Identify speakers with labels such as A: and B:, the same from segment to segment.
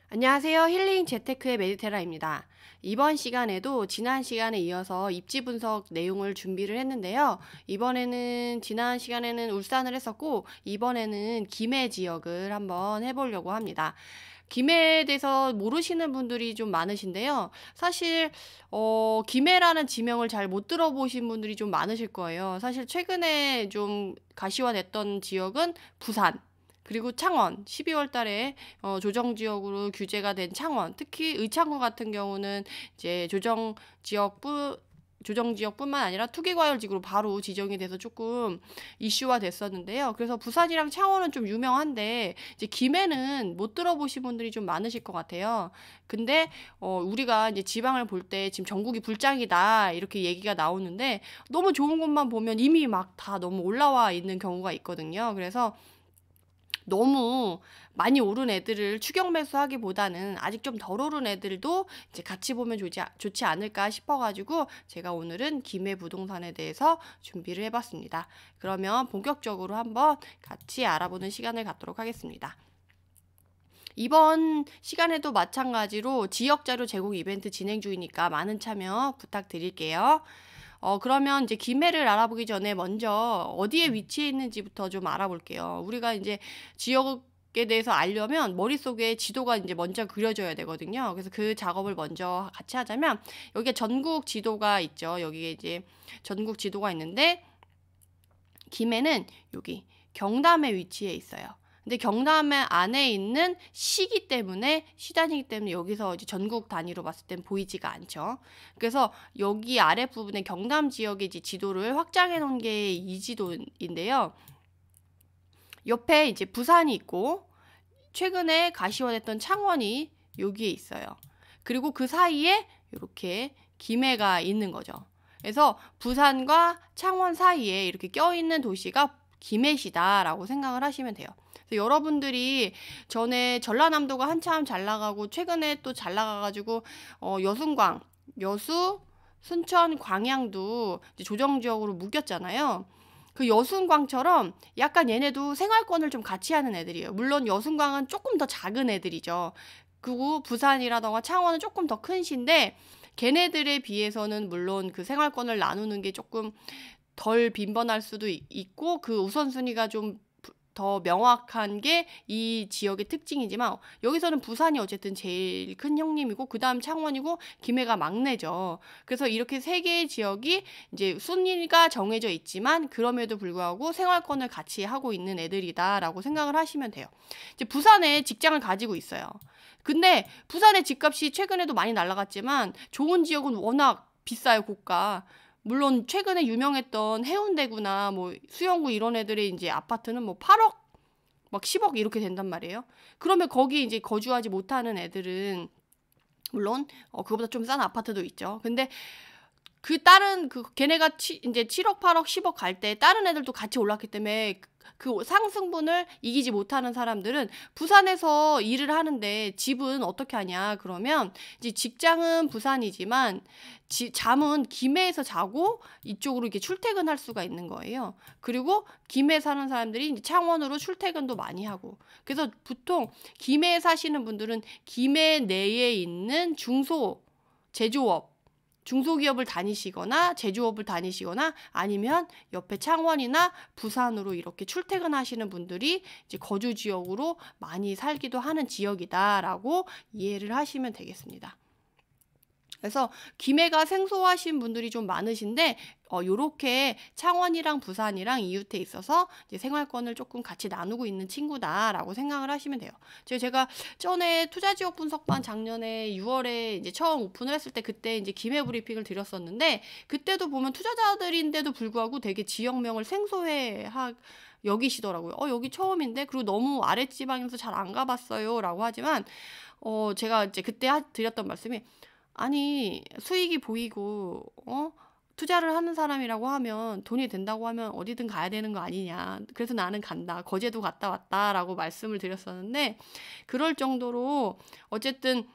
A: 안녕하세요. 힐링 재테크의 메디테라입니다. 이번 시간에도 지난 시간에 이어서 입지 분석 내용을 준비를 했는데요. 이번에는 지난 시간에는 울산을 했었고 이번에는 김해 지역을 한번 해보려고 합니다. 김해에 대해서 모르시는 분들이 좀 많으신데요. 사실 김해라는 지명을 잘 못 들어보신 분들이 좀 많으실 거예요. 사실 최근에 좀 가시화됐던 지역은 부산 그리고 창원 12월 달에 조정지역으로 규제가 된 창원, 특히 의창구 같은 경우는 이제 조정지역뿐만 아니라 투기과열지구로 바로 지정이 돼서 조금 이슈화 됐었는데요. 그래서 부산이랑 창원은 좀 유명한데 이제 김해는 못 들어보신 분들이 좀 많으실 것 같아요. 근데 우리가 이제 지방을 볼 때 지금 전국이 불장이다 이렇게 얘기가 나오는데 너무 좋은 곳만 보면 이미 막 다 너무 올라와 있는 경우가 있거든요. 그래서 너무 많이 오른 애들을 추격 매수하기보다는 아직 좀 덜 오른 애들도 이제 같이 보면 좋지 않을까 싶어가지고 제가 오늘은 김해 부동산에 대해서 준비를 해봤습니다. 그러면 본격적으로 한번 같이 알아보는 시간을 갖도록 하겠습니다. 이번 시간에도 마찬가지로 지역 자료 제공 이벤트 진행 중이니까 많은 참여 부탁드릴게요. 그러면 이제 김해를 알아보기 전에 먼저 어디에 위치해 있는지부터 좀 알아볼게요. 우리가 이제 지역에 대해서 알려면 머릿속에 지도가 이제 먼저 그려져야 되거든요. 그래서 그 작업을 먼저 같이 하자면 여기에 전국 지도가 있죠. 여기에 이제 전국 지도가 있는데 김해는 여기 경남에 위치해 있어요. 근데 경남에 안에 있는 시단이기 때문에 여기서 이제 전국 단위로 봤을 땐 보이지가 않죠. 그래서 여기 아랫부분에 경남 지역의 이제 지도를 확장해 놓은 게 이 지도인데요. 옆에 이제 부산이 있고 최근에 가시화됐던 창원이 여기에 있어요. 그리고 그 사이에 이렇게 김해가 있는 거죠. 그래서 부산과 창원 사이에 이렇게 껴있는 도시가 김해시다라고 생각을 하시면 돼요. 그래서 여러분들이 전에 전라남도가 한참 잘 나가고 최근에 또 잘 나가가지고 여수, 순천, 광양도 이제 조정지역으로 묶였잖아요. 그 여순광처럼 약간 얘네도 생활권을 좀 같이 하는 애들이에요. 물론 여순광은 조금 더 작은 애들이죠. 그리고 부산이라던가 창원은 조금 더 큰 시인데 걔네들에 비해서는 물론 그 생활권을 나누는 게 조금 덜 빈번할 수도 있고 그 우선순위가 좀 더 명확한 게 이 지역의 특징이지만 여기서는 부산이 어쨌든 제일 큰 형님이고 그 다음 창원이고 김해가 막내죠. 그래서 이렇게 세 개의 지역이 이제 순위가 정해져 있지만 그럼에도 불구하고 생활권을 같이 하고 있는 애들이다라고 생각을 하시면 돼요. 이제 부산에 직장을 가지고 있어요. 근데 부산의 집값이 최근에도 많이 날아갔지만 좋은 지역은 워낙 비싸요, 고가. 물론 최근에 유명했던 해운대구나 뭐 수영구 이런 애들의 이제 아파트는 뭐 8억 막 10억 이렇게 된단 말이에요. 그러면 거기 이제 거주하지 못하는 애들은 물론 그거보다 좀 싼 아파트도 있죠. 근데 그 다른 걔네가 이제 7억, 8억, 10억 갈 때 다른 애들도 같이 올랐기 때문에 그 상승분을 이기지 못하는 사람들은 부산에서 일을 하는데 집은 어떻게 하냐 그러면 이제 직장은 부산이지만 잠은 김해에서 자고 이쪽으로 이렇게 출퇴근할 수가 있는 거예요. 그리고 김해 사는 사람들이 이제 창원으로 출퇴근도 많이 하고 그래서 보통 김해에 사시는 분들은 김해 내에 있는 제조업 중소기업을 다니시거나 제조업을 다니시거나 아니면 옆에 창원이나 부산으로 이렇게 출퇴근하시는 분들이 이제 거주 지역으로 많이 살기도 하는 지역이다라고 이해를 하시면 되겠습니다. 그래서 김해가 생소하신 분들이 좀 많으신데 요렇게 창원이랑 부산이랑 이웃해 있어서 이제 생활권을 조금 같이 나누고 있는 친구다라고 생각을 하시면 돼요. 제가 전에 투자지역 분석반 작년에 6월에 이제 처음 오픈을 했을 때 그때 이제 김해 브리핑을 드렸었는데 그때도 보면 투자자들인데도 불구하고 되게 지역명을 여기시더라고요. 여기 처음인데 그리고 너무 아랫지방에서 잘 안 가봤어요 라고 하지만 제가 이제 그때 드렸던 말씀이 아니 수익이 보이고 투자를 하는 사람이라고 하면 돈이 된다고 하면 어디든 가야 되는 거 아니냐. 그래서 나는 간다. 거제도 갔다 왔다라고 말씀을 드렸었는데 그럴 정도로 어쨌든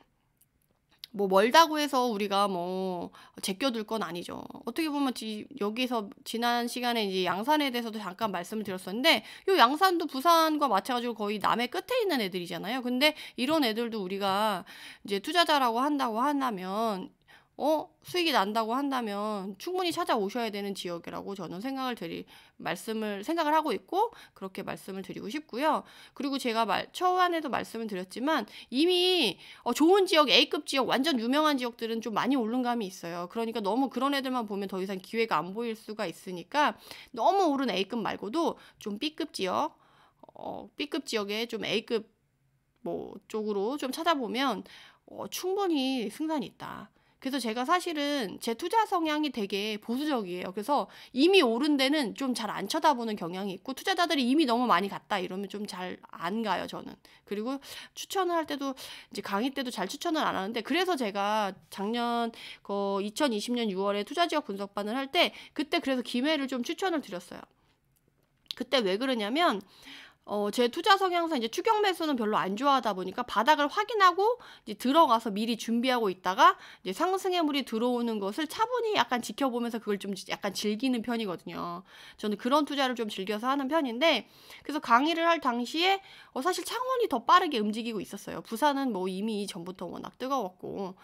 A: 뭐 멀다고 해서 우리가 뭐 제껴둘 건 아니죠. 어떻게 보면 여기서 지난 시간에 이제 양산에 대해서도 잠깐 말씀을 드렸었는데, 요 양산도 부산과 마찬가지로 거의 남해 끝에 있는 애들이잖아요. 근데 이런 애들도 우리가 이제 투자자라고 한다고 한다면, 수익이 난다고 한다면 충분히 찾아오셔야 되는 지역이라고 저는 생각을 하고 있고, 그렇게 말씀을 드리고 싶고요. 그리고 제가 초반에도 말씀을 드렸지만, 이미 좋은 지역, A급 지역, 완전 유명한 지역들은 좀 많이 오른 감이 있어요. 그러니까 너무 그런 애들만 보면 더 이상 기회가 안 보일 수가 있으니까, 너무 오른 A급 말고도 좀 B급 지역, B급 지역에 좀 A급 뭐 쪽으로 좀 찾아보면 충분히 승산이 있다. 그래서 제가 사실은 제 투자 성향이 되게 보수적이에요. 그래서 이미 오른 데는 좀 잘 안 쳐다보는 경향이 있고, 투자자들이 이미 너무 많이 갔다 이러면 좀 잘 안 가요, 저는. 그리고 추천을 할 때도 이제 강의 때도 잘 추천을 안 하는데, 그래서 제가 작년 2020년 6월에 투자 지역 분석반을 할 때, 그때 그래서 기회를 좀 추천을 드렸어요. 그때 왜 그러냐면, 제 투자 성향상 이제 추격 매수는 별로 안 좋아하다 보니까 바닥을 확인하고 이제 들어가서 미리 준비하고 있다가 이제 상승의 물이 들어오는 것을 차분히 약간 지켜보면서 그걸 좀 약간 즐기는 편이거든요. 저는 그런 투자를 좀 즐겨서 하는 편인데, 그래서 강의를 할 당시에 사실 창원이 더 빠르게 움직이고 있었어요. 부산은 뭐 이미 전부터 워낙 뜨거웠고.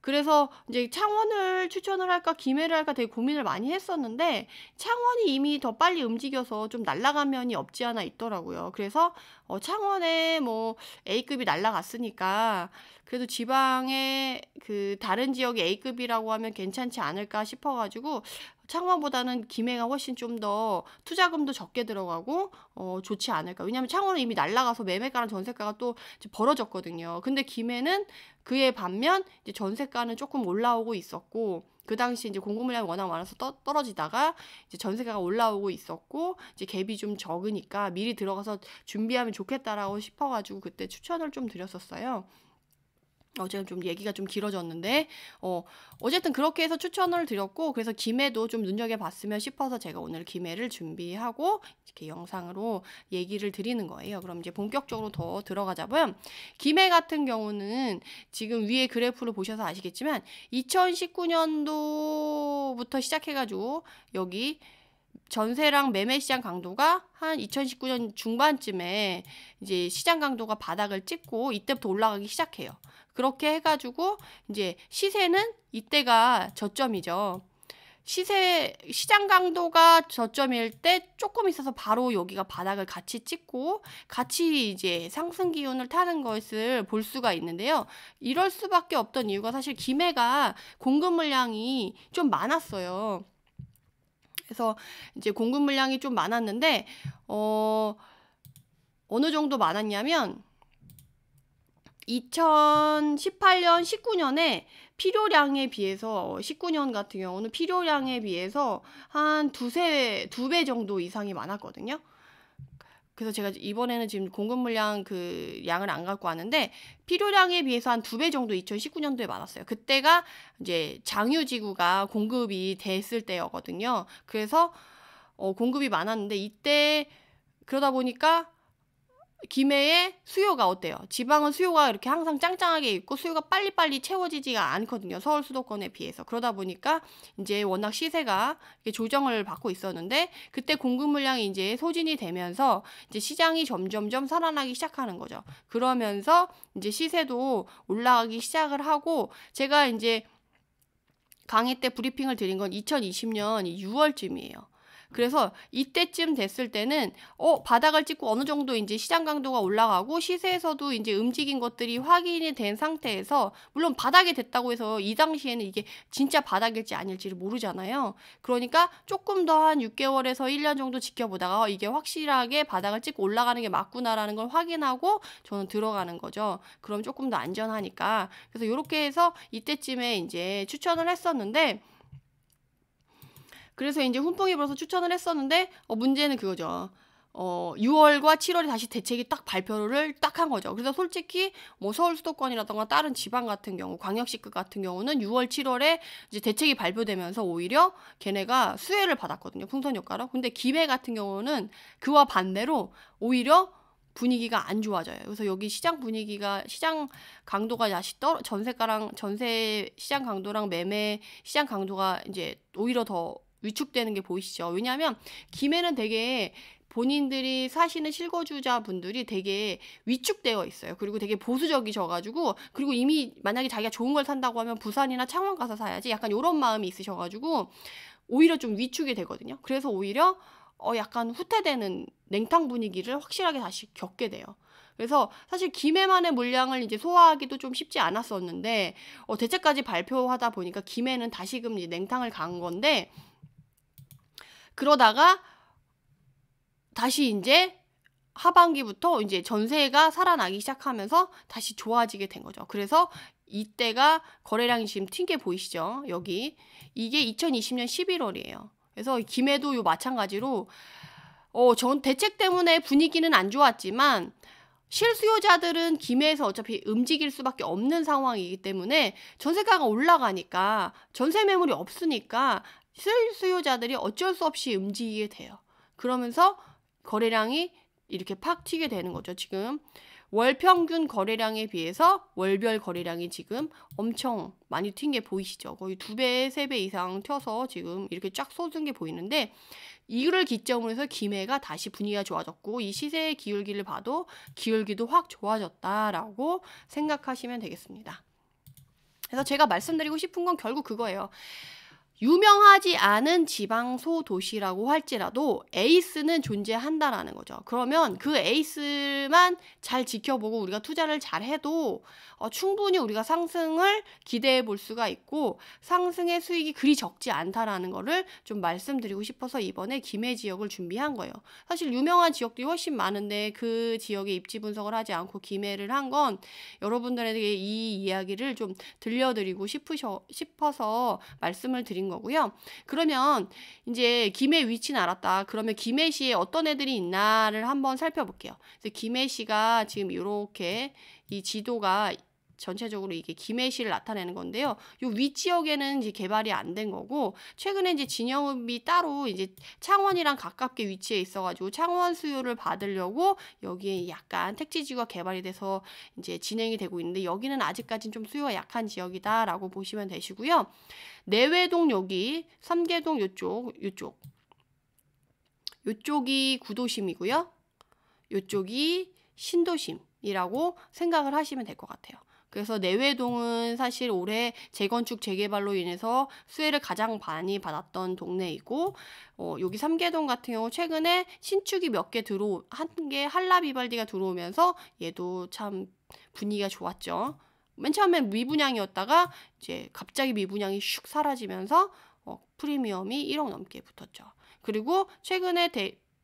A: 그래서 이제 창원을 추천을 할까 김해를 할까 되게 고민을 많이 했었는데, 창원이 이미 더 빨리 움직여서 좀 날아간 면이 없지 않아 있더라고요. 그래서 창원에 뭐 A급이 날아갔으니까 그래도 지방의 그 다른 지역의 A급이라고 하면 괜찮지 않을까 싶어가지고, 창원보다는 김해가 훨씬 좀 더 투자금도 적게 들어가고 좋지 않을까. 왜냐하면 창원은 이미 날아가서 매매가랑 전세가가 또 이제 벌어졌거든요. 근데 김해는 그에 반면 이제 전세가는 조금 올라오고 있었고, 그 당시 이제 공급 물량이 워낙 많아서 떨어지다가 이제 전세가가 올라오고 있었고, 이제 갭이 좀 적으니까 미리 들어가서 준비하면 좋겠다라고 싶어가지고 그때 추천을 좀 드렸었어요. 어제는 좀 얘기가 좀 길어졌는데, 어쨌든 그렇게 해서 추천을 드렸고, 그래서 김해도 좀 눈여겨봤으면 싶어서 제가 오늘 김해를 준비하고 이렇게 영상으로 얘기를 드리는 거예요. 그럼 이제 본격적으로 더 들어가자면, 김해 같은 경우는 지금 위에 그래프를 보셔서 아시겠지만 2019년도부터 시작해가지고 여기 전세랑 매매 시장 강도가 한 2019년 중반쯤에 이제 시장 강도가 바닥을 찍고 이때부터 올라가기 시작해요. 그렇게 해가지고 이제 시세는 이때가 저점이죠. 시장 강도가 저점일 때 조금 있어서 바로 여기가 바닥을 같이 찍고 같이 이제 상승 기운을 타는 것을 볼 수가 있는데요. 이럴 수밖에 없던 이유가 사실 김해가 공급 물량이 좀 많았어요. 그래서 이제 공급 물량이 좀 많았는데 어느 정도 많았냐면 2018년, 19년에 필요량에 비해서 19년 같은 경우는 필요량에 비해서 한 두 배 정도 이상이 많았거든요. 그래서 제가 이번에는 지금 공급 물량 그 양을 안 갖고 왔는데, 필요량에 비해서 한 2배 정도 2019년도에 많았어요. 그때가 이제 장유지구가 공급이 됐을 때였거든요. 그래서 공급이 많았는데, 이때 그러다 보니까 김해의 수요가 어때요? 지방은 수요가 이렇게 항상 짱짱하게 있고 수요가 빨리빨리 채워지지가 않거든요. 서울 수도권에 비해서. 그러다 보니까 이제 워낙 시세가 조정을 받고 있었는데, 그때 공급 물량이 이제 소진이 되면서 이제 시장이 점점점 살아나기 시작하는 거죠. 그러면서 이제 시세도 올라가기 시작을 하고, 제가 이제 강의 때 브리핑을 드린 건 2020년 6월쯤이에요. 그래서 이때쯤 됐을 때는 바닥을 찍고 어느 정도 이제 시장 강도가 올라가고 시세에서도 이제 움직인 것들이 확인이 된 상태에서, 물론 바닥이 됐다고 해서 이 당시에는 이게 진짜 바닥일지 아닐지를 모르잖아요. 그러니까 조금 더 한 6개월에서 1년 정도 지켜보다가 이게 확실하게 바닥을 찍고 올라가는 게 맞구나라는 걸 확인하고 저는 들어가는 거죠. 그럼 조금 더 안전하니까. 그래서 이렇게 해서 이때쯤에 이제 추천을 했었는데, 그래서 이제 훈풍이 불어서 추천을 했었는데, 문제는 그거죠. 6월과 7월에 다시 대책이 딱 발표를 딱 한 거죠. 그래서 솔직히 뭐 서울 수도권이라던가 다른 지방 같은 경우, 광역시급 같은 경우는 6월, 7월에 이제 대책이 발표되면서 오히려 걔네가 수혜를 받았거든요. 풍선 효과로. 근데 김해 같은 경우는 그와 반대로 오히려 분위기가 안 좋아져요. 그래서 여기 시장 강도가 다시 전세 시장 강도랑 매매 시장 강도가 이제 오히려 더 위축되는 게 보이시죠? 왜냐하면 김해는 되게 본인들이 사시는 실거주자분들이 되게 위축되어 있어요. 그리고 되게 보수적이셔가지고, 그리고 이미 만약에 자기가 좋은 걸 산다고 하면 부산이나 창원 가서 사야지, 약간 이런 마음이 있으셔가지고 오히려 좀 위축이 되거든요. 그래서 오히려 약간 후퇴되는 냉탕 분위기를 확실하게 다시 겪게 돼요. 그래서 사실 김해만의 물량을 이제 소화하기도 좀 쉽지 않았었는데, 대책까지 발표하다 보니까 김해는 다시금 이제 냉탕을 간 건데, 그러다가 다시 이제 하반기부터 이제 전세가 살아나기 시작하면서 다시 좋아지게 된 거죠. 그래서 이때가 거래량이 지금 튄 게 보이시죠? 여기. 이게 2020년 11월이에요. 그래서 김해도 요 마찬가지로 전 대책 때문에 분위기는 안 좋았지만 실수요자들은 김해에서 어차피 움직일 수밖에 없는 상황이기 때문에 전세가가 올라가니까 전세 매물이 없으니까 실수요자들이 어쩔 수 없이 움직이게 돼요. 그러면서 거래량이 이렇게 팍 튀게 되는 거죠. 지금 월 평균 거래량에 비해서 월별 거래량이 지금 엄청 많이 튄 게 보이시죠? 거의 2배, 3배 이상 튀어서 지금 이렇게 쫙 쏟은 게 보이는데, 이를 기점으로 해서 김해가 다시 분위기가 좋아졌고, 이 시세의 기울기를 봐도 기울기도 확 좋아졌다라고 생각하시면 되겠습니다. 그래서 제가 말씀드리고 싶은 건 결국 그거예요. 유명하지 않은 지방 소도시라고 할지라도 에이스는 존재한다라는 거죠. 그러면 그 에이스만 잘 지켜보고 우리가 투자를 잘 해도 충분히 우리가 상승을 기대해 볼 수가 있고, 상승의 수익이 그리 적지 않다라는 거를 좀 말씀드리고 싶어서 이번에 김해 지역을 준비한 거예요. 사실 유명한 지역들이 훨씬 많은데 그 지역의 입지 분석을 하지 않고 김해를 한 건 여러분들에게 이 이야기를 좀 들려드리고 싶어서 말씀을 드린 거고요. 그러면 이제 김해 위치는 알았다. 그러면 김해시에 어떤 애들이 있나를 한번 살펴볼게요. 그래서 김해시가 지금 이렇게 이 지도가 전체적으로 이게 김해시를 나타내는 건데요. 요 윗지역에는 이제 개발이 안 된 거고, 최근에 이제 진영읍이 따로 이제 창원이랑 가깝게 위치해 있어가지고 창원 수요를 받으려고 여기에 약간 택지지구가 개발이 돼서 이제 진행이 되고 있는데, 여기는 아직까지는 좀 수요가 약한 지역이다라고 보시면 되시고요. 내외동 여기, 삼계동 요쪽이 구도심이고요. 요쪽이 신도심이라고 생각을 하시면 될 것 같아요. 그래서 내외동은 사실 올해 재건축 재개발로 인해서 수혜를 가장 많이 받았던 동네이고, 여기 삼계동 같은 경우 최근에 신축이 몇 개 한 개 한라비발디가 들어오면서 얘도 참 분위기가 좋았죠. 맨 처음엔 미분양이었다가 이제 갑자기 미분양이 슉 사라지면서 프리미엄이 1억 넘게 붙었죠. 그리고 최근에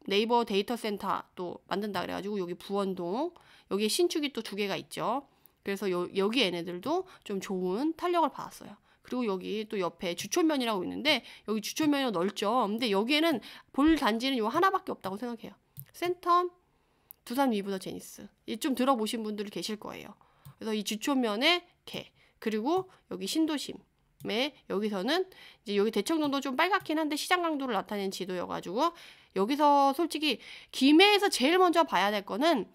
A: 네이버 데이터 센터 또 만든다 그래가지고 여기 부원동, 여기 신축이 또 2개가 있죠. 그래서 여기 얘네들도 좀 좋은 탄력을 받았어요. 그리고 여기 또 옆에 주촌면이라고 있는데, 여기 주촌면이 넓죠. 근데 여기에는 볼 단지는 요 하나밖에 없다고 생각해요. 센텀, 두산 위브더 제니스. 좀 들어보신 분들이 계실 거예요. 그래서 이 주촌면에 그리고 여기 신도심에, 여기서는 이제 여기 대청동도 좀 빨갛긴 한데 시장 강도를 나타내는 지도여가지고, 여기서 솔직히 김해에서 제일 먼저 봐야 될 거는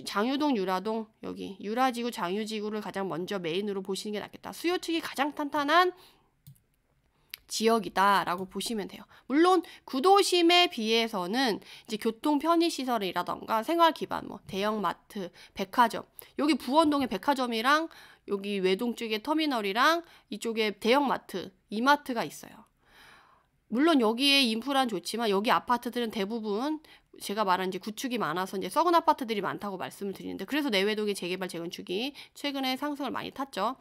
A: 장유동, 유라동, 여기 유라지구, 장유지구를 가장 먼저 메인으로 보시는 게 낫겠다. 수요 측이 가장 탄탄한 지역이다라고 보시면 돼요. 물론 구도심에 비해서는 이제 교통 편의 시설이라던가 생활 기반, 대형 마트, 백화점, 여기 부원동에 백화점이랑 여기 외동 쪽에 터미널이랑 이쪽에 대형 마트, 이마트가 있어요. 물론 여기에 인프라는 좋지만 여기 아파트들은 대부분 제가 말한 이제 구축이 많아서 이제 썩은 아파트들이 많다고 말씀을 드리는데, 그래서 내외동의 재개발 재건축이 최근에 상승을 많이 탔죠.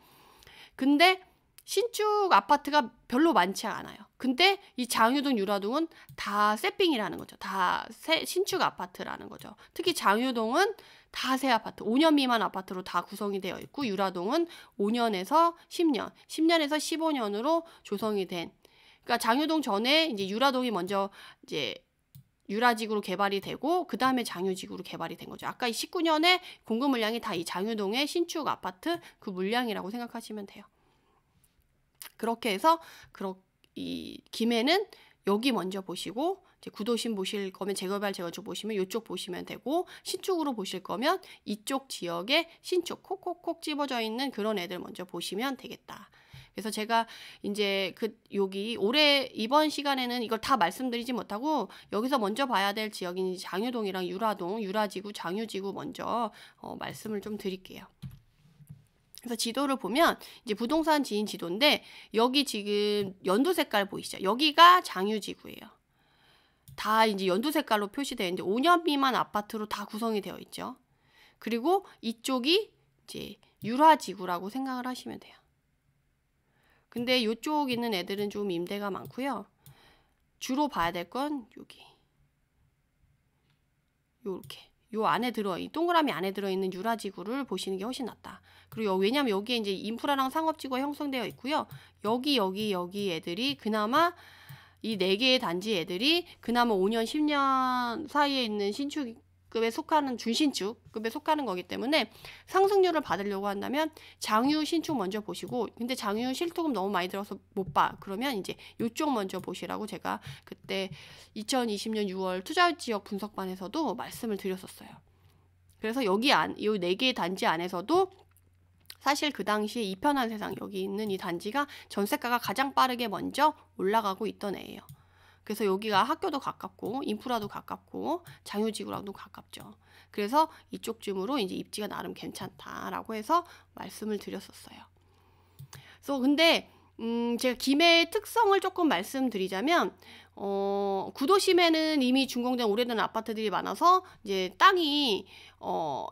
A: 근데 신축 아파트가 별로 많지 않아요. 근데 이 장유동, 유라동은 다 새삥이라는 거죠. 다 신축 아파트라는 거죠. 특히 장유동은 다 새 아파트, 5년 미만 아파트로 다 구성이 되어 있고, 유라동은 5년에서 10년, 10년에서 15년으로 조성이 된. 그러니까 장유동 전에 이제 유라동이 먼저 이제 유라지구로 개발이 되고 그 다음에 장유지구로 개발이 된 거죠. 아까 이 19년에 공급 물량이 다 이 장유동의 신축 아파트 그 물량이라고 생각하시면 돼요. 그렇게 해서 이 김해는 여기 먼저 보시고, 이제 구도심 보실 거면 재개발 재건축 보시면 이쪽 보시면 되고, 신축으로 보실 거면 이쪽 지역에 신축 콕콕콕 집어져 있는 그런 애들 먼저 보시면 되겠다. 그래서 제가 이제 여기 올해 이번 시간에는 이걸 다 말씀드리지 못하고 여기서 먼저 봐야 될 지역인 장유동이랑 유라동, 유라지구, 장유지구 먼저 말씀을 좀 드릴게요. 그래서 지도를 보면 이제 부동산 지인 지도인데, 여기 지금 연두 색깔 보이시죠? 여기가 장유지구예요. 다 이제 연두 색깔로 표시되어 있는데 5년 미만 아파트로 다 구성이 되어 있죠. 그리고 이쪽이 이제 유라지구라고 생각을 하시면 돼요. 근데 이쪽 있는 애들은 좀 임대가 많고요. 주로 봐야 될 건 여기 요렇게 요 안에 이 동그라미 안에 들어있는 유라지구를 보시는 게 훨씬 낫다. 그리고 왜냐면 여기에 이제 인프라랑 상업지구가 형성되어 있고요. 여기 애들이 그나마 이 4개의 단지 애들이 그나마 5년 10년 사이에 있는 신축급에 속하는 준신축급에 속하는 거기 때문에 상승률을 받으려고 한다면 장유 신축 먼저 보시고, 근데 장유 실투금 너무 많이 들어서 못 봐. 그러면 이제 이쪽 먼저 보시라고 제가 그때 2020년 6월 투자지역 분석반에서도 말씀을 드렸었어요. 그래서 여기 이 4개의 단지 안에서도 사실 그 당시에 이편한 세상, 여기 있는 이 단지가 전세가가 가장 빠르게 먼저 올라가고 있던 애예요. 그래서 여기가 학교도 가깝고 인프라도 가깝고 장유지구랑도 가깝죠. 그래서 이쪽쯤으로 이제 입지가 나름 괜찮다라고 해서 말씀을 드렸었어요. 그래서 근데 제가 김해의 특성을 조금 말씀드리자면, 구도심에는 이미 준공된 오래된 아파트들이 많아서 이제 땅이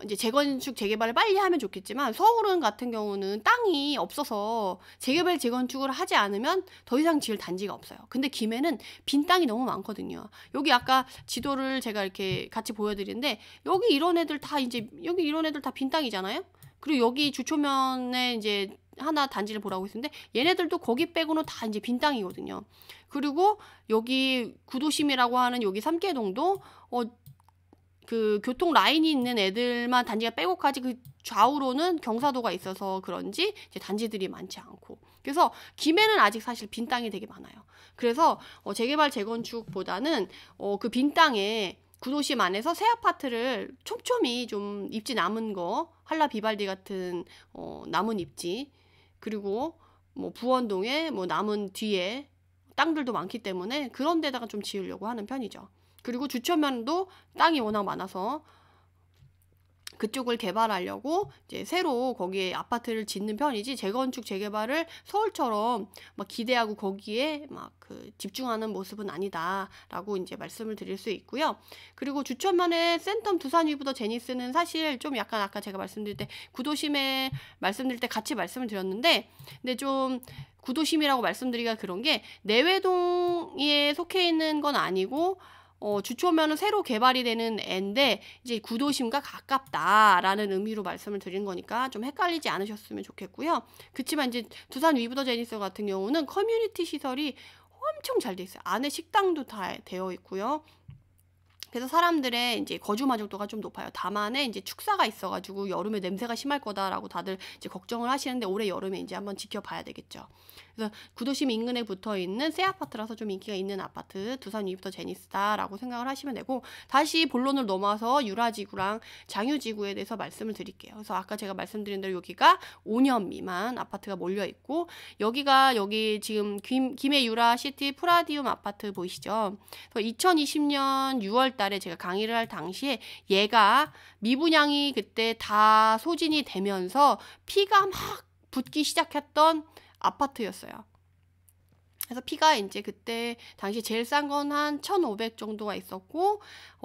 A: 이제 재건축 재개발을 빨리 하면 좋겠지만, 서울은 같은 경우는 땅이 없어서 재개발 재건축을 하지 않으면 더 이상 지을 단지가 없어요. 근데 김해는 빈 땅이 너무 많거든요. 여기 아까 지도를 제가 이렇게 같이 보여드리는데, 여기 이런 애들 다 빈 땅이잖아요. 그리고 여기 주초면에 이제 하나 단지를 보라고 했는데, 얘네들도 거기 빼고는 다 이제 빈 땅이거든요. 그리고 여기 구도심이라고 하는 여기 삼계동도 그 교통 라인이 있는 애들만 단지가 빼고까지 그 좌우로는 경사도가 있어서 그런지 이제 단지들이 많지 않고, 그래서 김해는 아직 사실 빈 땅이 되게 많아요. 그래서 재개발 재건축보다는 그 빈 땅에 구도심 안에서 새 아파트를 촘촘히 좀 입지 남은 거, 한라 비발디 같은 남은 입지, 그리고 뭐 부원동에 뭐 남은 뒤에 땅들도 많기 때문에 그런 데다가 좀 지으려고 하는 편이죠. 그리고 주천면도 땅이 워낙 많아서 그쪽을 개발하려고 이제 새로 거기에 아파트를 짓는 편이지, 재건축 재개발을 서울처럼 막 기대하고 거기에 막 집중하는 모습은 아니다라고 이제 말씀을 드릴 수 있고요. 그리고 주천면의 센텀 두산 위브더 제니스는 사실 좀 약간 아까 제가 말씀드릴 때 구도심에 말씀드릴 때 같이 말씀을 드렸는데, 근데 좀 구도심이라고 말씀드리기가 그런 게 내외동에 속해 있는 건 아니고 주초면은 새로 개발이 되는 애인데 이제 구도심과 가깝다라는 의미로 말씀을 드린 거니까 좀 헷갈리지 않으셨으면 좋겠고요. 그렇지만 이제 두산 위브더 제니스 같은 경우는 커뮤니티 시설이 엄청 잘 돼 있어요. 안에 식당도 다 되어 있고요. 그래서 사람들의 이제 거주 만족도가 좀 높아요. 다만에 이제 축사가 있어가지고 여름에 냄새가 심할 거다라고 다들 이제 걱정을 하시는데, 올해 여름에 이제 한번 지켜봐야 되겠죠. 그래서 구도심 인근에 붙어 있는 새 아파트라서 좀 인기가 있는 아파트, 두산 위브더 제니스다라고 생각을 하시면 되고, 다시 본론을 넘어와서 유라지구랑 장유지구에 대해서 말씀을 드릴게요. 그래서 아까 제가 말씀드린 대로 여기가 5년 미만 아파트가 몰려 있고, 여기 지금 김해 유라시티 프라디움 아파트 보이시죠? 2020년 6월 달에 제가 강의를 할 당시에 얘가 미분양이 그때 다 소진이 되면서 피가 막 붙기 시작했던 아파트였어요. 그래서 피가 이제 그때 당시 제일 싼 건 한 1,500 정도가 있었고,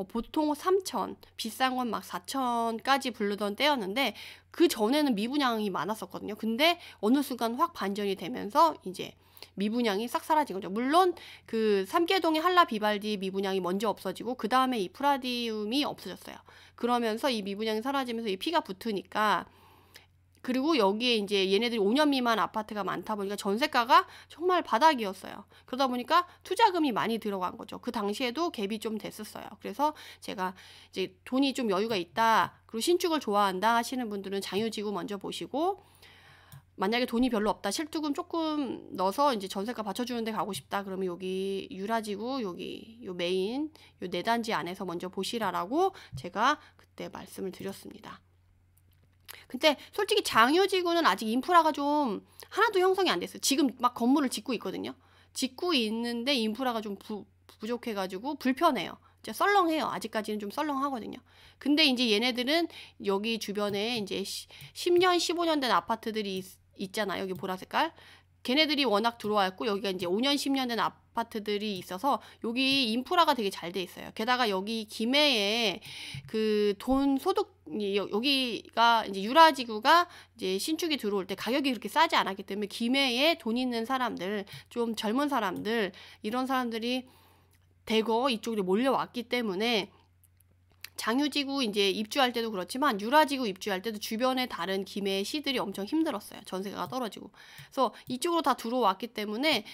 A: 보통 3,000, 비싼 건 막 4,000까지 부르던 때였는데, 그 전에는 미분양이 많았었거든요. 근데 어느 순간 확 반전이 되면서 이제 미분양이 싹 사라진 거죠. 물론 그 삼계동의 한라 비발디 미분양이 먼저 없어지고 그 다음에 이 프라디움이 없어졌어요. 그러면서 이 미분양이 사라지면서 이 피가 붙으니까, 그리고 여기에 이제 얘네들이 5년 미만 아파트가 많다 보니까 전세가가 정말 바닥이었어요. 그러다 보니까 투자금이 많이 들어간 거죠. 그 당시에도 갭이 좀 됐었어요. 그래서 제가 이제 돈이 좀 여유가 있다, 그리고 신축을 좋아한다 하시는 분들은 장유지구 먼저 보시고, 만약에 돈이 별로 없다, 실투금 조금 넣어서 이제 전세가 받쳐주는 데 가고 싶다, 그러면 여기 유라지구, 여기 요 메인 요 네 단지 안에서 먼저 보시라라고 제가 그때 말씀을 드렸습니다. 근데 솔직히 장유지구는 아직 인프라가 좀 하나도 형성이 안 됐어요. 지금 막 건물을 짓고 있거든요. 짓고 있는데 인프라가 좀 부족해가지고 불편해요. 진짜 썰렁해요. 아직까지는 좀 썰렁하거든요. 근데 이제 얘네들은 여기 주변에 이제 10년, 15년 된 아파트들이 있잖아요. 여기 보라색깔. 걔네들이 워낙 들어왔고, 여기가 이제 5년, 10년 된 아파트들이 있어서 여기 인프라가 되게 잘 돼 있어요. 게다가 여기 김해에 그 돈 소득, 여기가 이제 유라지구가 이제 신축이 들어올 때 가격이 그렇게 싸지 않았기 때문에 김해에 돈 있는 사람들, 좀 젊은 사람들, 이런 사람들이 대거 이쪽으로 몰려왔기 때문에 장유지구 이제 입주할 때도 그렇지만 유라지구 입주할 때도 주변에 다른 김해 시들이 엄청 힘들었어요. 전세가 떨어지고. 그래서 이쪽으로 다 들어왔기 때문에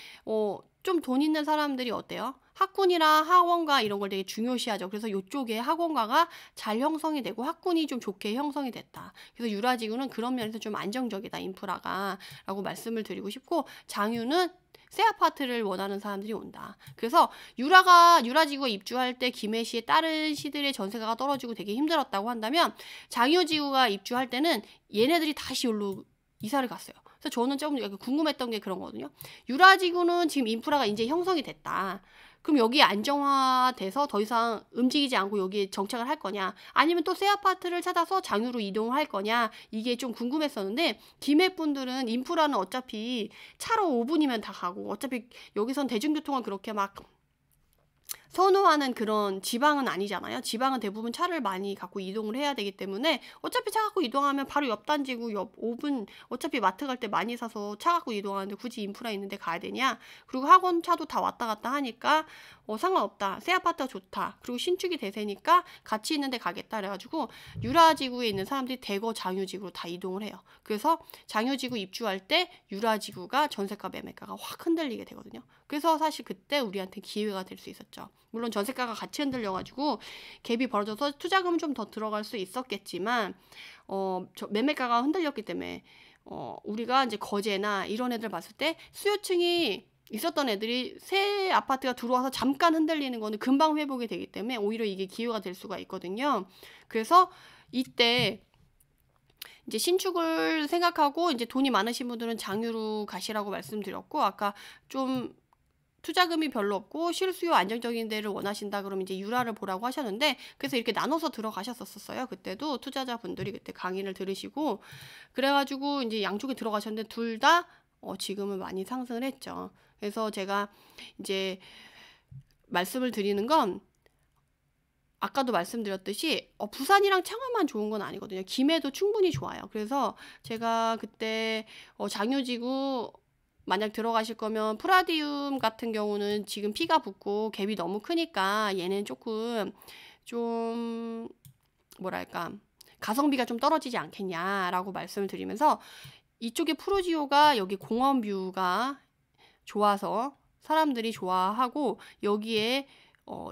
A: 좀 돈 있는 사람들이 어때요? 학군이랑 학원가 이런 걸 되게 중요시하죠. 그래서 이쪽에 학원가가 잘 형성이 되고 학군이 좀 좋게 형성이 됐다. 그래서 유라지구는 그런 면에서 좀 안정적이다, 인프라가, 라고 말씀을 드리고 싶고, 장유는 새 아파트를 원하는 사람들이 온다. 그래서 유라지구가 입주할 때 김해시에 다른 시들의 전세가가 떨어지고 되게 힘들었다고 한다면, 장유지구가 입주할 때는 얘네들이 다시 여기로 이사를 갔어요. 그래서 저는 조금 궁금했던 게 그런 거거든요. 유라지구는 지금 인프라가 이제 형성이 됐다. 그럼 여기 안정화돼서 더 이상 움직이지 않고 여기에 정착을 할 거냐, 아니면 또 새 아파트를 찾아서 장유로 이동을 할 거냐, 이게 좀 궁금했었는데, 김해 분들은 인프라는 어차피 차로 5분이면 다 가고, 어차피 여기선 대중교통을 그렇게 막 선호하는 그런 지방은 아니잖아요. 지방은 대부분 차를 많이 갖고 이동을 해야 되기 때문에 어차피 차 갖고 이동하면 바로 옆 단지고, 옆 5분, 어차피 마트 갈 때 많이 사서 차 갖고 이동하는데 굳이 인프라 있는데 가야 되냐. 그리고 학원 차도 다 왔다 갔다 하니까 상관없다, 새 아파트가 좋다, 그리고 신축이 대세니까 같이 있는데 가겠다, 그래가지고 유라지구에 있는 사람들이 대거 장유지구로 다 이동을 해요. 그래서 장유지구 입주할 때 유라지구가 전세가 매매가가 확 흔들리게 되거든요. 그래서 사실 그때 우리한테 기회가 될 수 있었죠. 물론 전세가가 같이 흔들려가지고 갭이 벌어져서 투자금은 좀 더 들어갈 수 있었겠지만, 매매가가 흔들렸기 때문에 우리가 이제 거제나 이런 애들 봤을 때 수요층이 있었던 애들이 새 아파트가 들어와서 잠깐 흔들리는 거는 금방 회복이 되기 때문에 오히려 이게 기회가 될 수가 있거든요. 그래서 이때 이제 신축을 생각하고 이제 돈이 많으신 분들은 장유로 가시라고 말씀드렸고, 아까 좀 투자금이 별로 없고 실수요 안정적인 데를 원하신다 그러면 이제 유라를 보라고 하셨는데, 그래서 이렇게 나눠서 들어가셨었어요. 그때도 투자자분들이 그때 강의를 들으시고, 그래가지고 이제 양쪽에 들어가셨는데 둘 다 지금은 많이 상승을 했죠. 그래서 제가 이제 말씀을 드리는 건, 아까도 말씀드렸듯이 부산이랑 창원만 좋은 건 아니거든요. 김해도 충분히 좋아요. 그래서 제가 그때 장유지구 만약 들어가실 거면 프라디움 같은 경우는 지금 피가 붙고 갭이 너무 크니까 얘는 조금 좀 뭐랄까 가성비가 좀 떨어지지 않겠냐라고 말씀을 드리면서, 이쪽에 프로지오가 여기 공원 뷰가 좋아서 사람들이 좋아하고, 여기에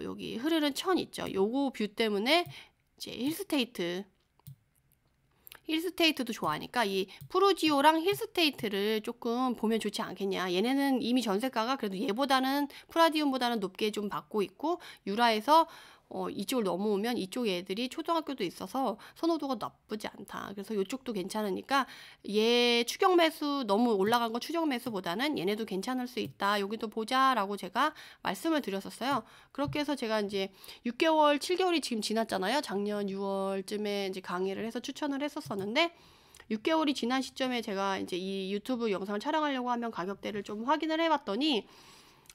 A: 여기 흐르는 천 있죠. 요거 뷰 때문에 이제 힐스테이트도 좋아하니까 이 프루지오랑 힐스테이트를 조금 보면 좋지 않겠냐. 얘네는 이미 전세가가 그래도 얘보다는 프라디움보다는 높게 좀 받고 있고, 유라에서 이쪽을 넘어오면 이쪽 애들이 초등학교도 있어서 선호도가 나쁘지 않다. 그래서 이쪽도 괜찮으니까 얘 추격 매수 너무 올라간 거 추격 매수보다는 얘네도 괜찮을 수 있다, 여기도 보자라고 제가 말씀을 드렸었어요. 그렇게 해서 제가 이제 6개월, 7개월이 지금 지났잖아요. 작년 6월쯤에 이제 강의를 해서 추천을 했었었는데, 6개월이 지난 시점에 제가 이제 이 유튜브 영상을 촬영하려고 하면 가격대를 좀 확인을 해봤더니,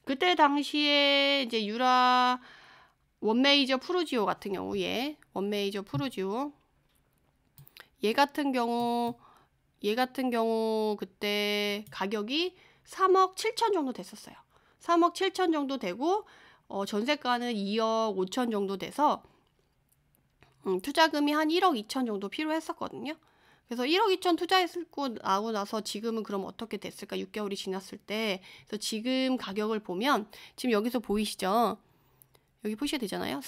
A: 그때 당시에 이제 유라 원메이저 프루지오 같은 경우, 원메이저 프루지오 얘 같은 경우 그때 가격이 3억 7천 정도 됐었어요. 3억 7천 정도 되고 전세가는 2억 5천 정도 돼서 투자금이 한 1억 2천 정도 필요했었거든요. 그래서 1억 2천 투자했고 나고 나서 지금은 그럼 어떻게 됐을까? 6개월이 지났을 때. 그래서 지금 가격을 보면 지금 여기서 보이시죠? 여기 표시가 되잖아요.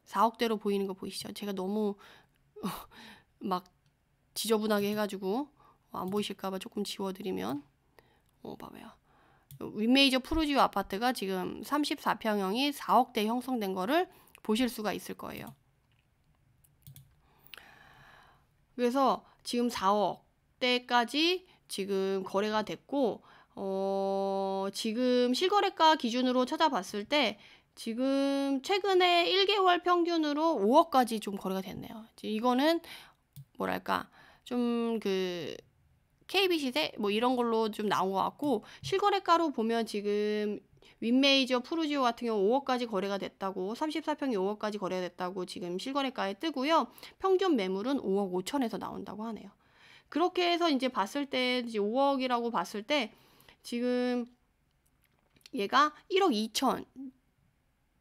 A: 4억대로 보이는 거 보이시죠? 제가 너무 막 지저분하게 해가지고 안 보이실까봐 조금 지워드리면 봐봐요. 윈메이저 푸르지오 아파트가 지금 34평형이 4억대 형성된 거를 보실 수가 있을 거예요. 그래서 지금 4억대까지 지금 거래가 됐고 지금 실거래가 기준으로 찾아봤을 때 지금 최근에 1개월 평균으로 5억까지 좀 거래가 됐네요. 이거는 뭐랄까 좀 그 KB시세 뭐 이런 걸로 좀 나온 것 같고, 실거래가로 보면 지금 윈메이저 푸르지오 같은 경우 5억까지 거래가 됐다고, 34평이 5억까지 거래가 됐다고 지금 실거래가에 뜨고요. 평균 매물은 5억 5천에서 나온다고 하네요. 그렇게 해서 이제 봤을 때 이제 5억이라고 봤을 때 지금 얘가 1억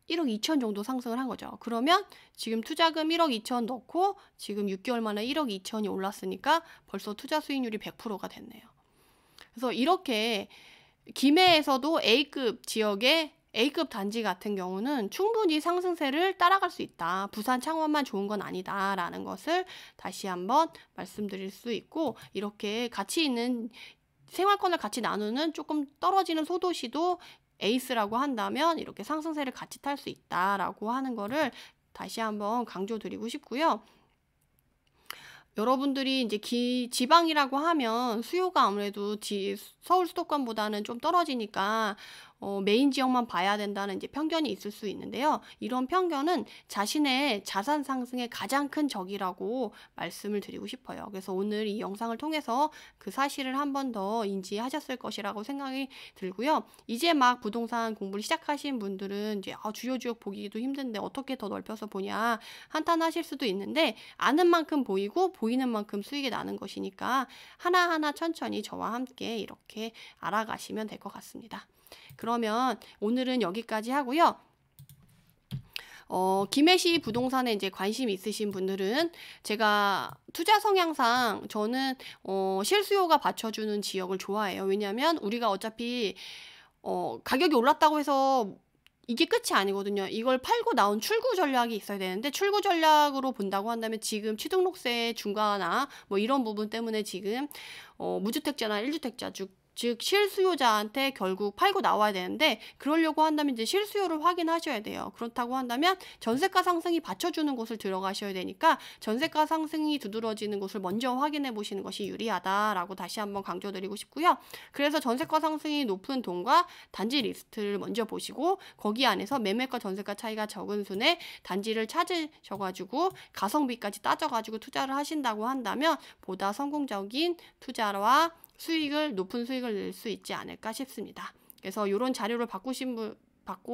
A: 2천 정도 상승을 한 거죠. 그러면 지금 투자금 1억 2천 넣고 지금 6개월 만에 1억 2천이 올랐으니까 벌써 투자 수익률이 100%가 됐네요. 그래서 이렇게 김해에서도 A급 지역의 A급 단지 같은 경우는 충분히 상승세를 따라갈 수 있다. 부산 창원만 좋은 건 아니다라는 것을 다시 한번 말씀드릴 수 있고, 이렇게 가치 있는 생활권을 같이 나누는 조금 떨어지는 소도시도 에이스라고 한다면 이렇게 상승세를 같이 탈 수 있다라고 하는 거를 다시 한번 강조드리고 싶고요. 여러분들이 이제 지방이라고 하면 수요가 아무래도 서울 수도권보다는 좀 떨어지니까 메인 지역만 봐야 된다는 이제 편견이 있을 수 있는데요. 이런 편견은 자신의 자산 상승의 가장 큰 적이라고 말씀을 드리고 싶어요. 그래서 오늘 이 영상을 통해서 그 사실을 한 번 더 인지하셨을 것이라고 생각이 들고요. 이제 막 부동산 공부를 시작하신 분들은 이제 주요 지역 보기도 힘든데 어떻게 더 넓혀서 보냐 한탄하실 수도 있는데, 아는 만큼 보이고 보이는 만큼 수익이 나는 것이니까 하나하나 천천히 저와 함께 이렇게 알아가시면 될 것 같습니다. 그러면 오늘은 여기까지 하고요. 김해시 부동산에 이제 관심 있으신 분들은 제가 투자 성향상 저는 실수요가 받쳐주는 지역을 좋아해요. 왜냐하면 우리가 어차피 가격이 올랐다고 해서 이게 끝이 아니거든요. 이걸 팔고 나온 출구 전략이 있어야 되는데, 출구 전략으로 본다고 한다면 지금 취등록세 중과나 뭐 이런 부분 때문에 지금 무주택자나 1주택자 즉 실수요자한테 결국 팔고 나와야 되는데, 그러려고 한다면 이제 실수요를 확인하셔야 돼요. 그렇다고 한다면 전세가 상승이 받쳐주는 곳을 들어가셔야 되니까 전세가 상승이 두드러지는 곳을 먼저 확인해 보시는 것이 유리하다라고 다시 한번 강조드리고 싶고요. 그래서 전세가 상승이 높은 동과 단지 리스트를 먼저 보시고 거기 안에서 매매가 전세가 차이가 적은 순에 단지를 찾으셔가지고 가성비까지 따져가지고 투자를 하신다고 한다면 보다 성공적인 투자와 높은 수익을 낼 수 있지 않을까 싶습니다. 그래서 이런 자료를 받고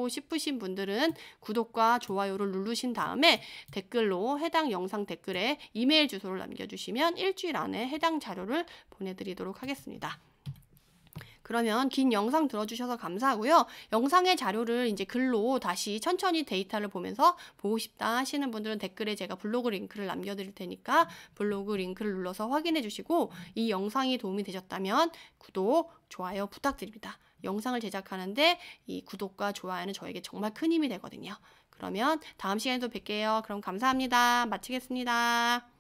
A: 싶으신 분들은 구독과 좋아요를 누르신 다음에 댓글로 해당 영상 댓글에 이메일 주소를 남겨주시면 일주일 안에 해당 자료를 보내드리도록 하겠습니다. 그러면 긴 영상 들어주셔서 감사하고요. 영상의 자료를 이제 글로 다시 천천히 데이터를 보면서 보고 싶다 하시는 분들은 댓글에 제가 블로그 링크를 남겨드릴 테니까 블로그 링크를 눌러서 확인해 주시고, 이 영상이 도움이 되셨다면 구독, 좋아요 부탁드립니다. 영상을 제작하는데 이 구독과 좋아요는 저에게 정말 큰 힘이 되거든요. 그러면 다음 시간에도 뵐게요. 그럼 감사합니다. 마치겠습니다.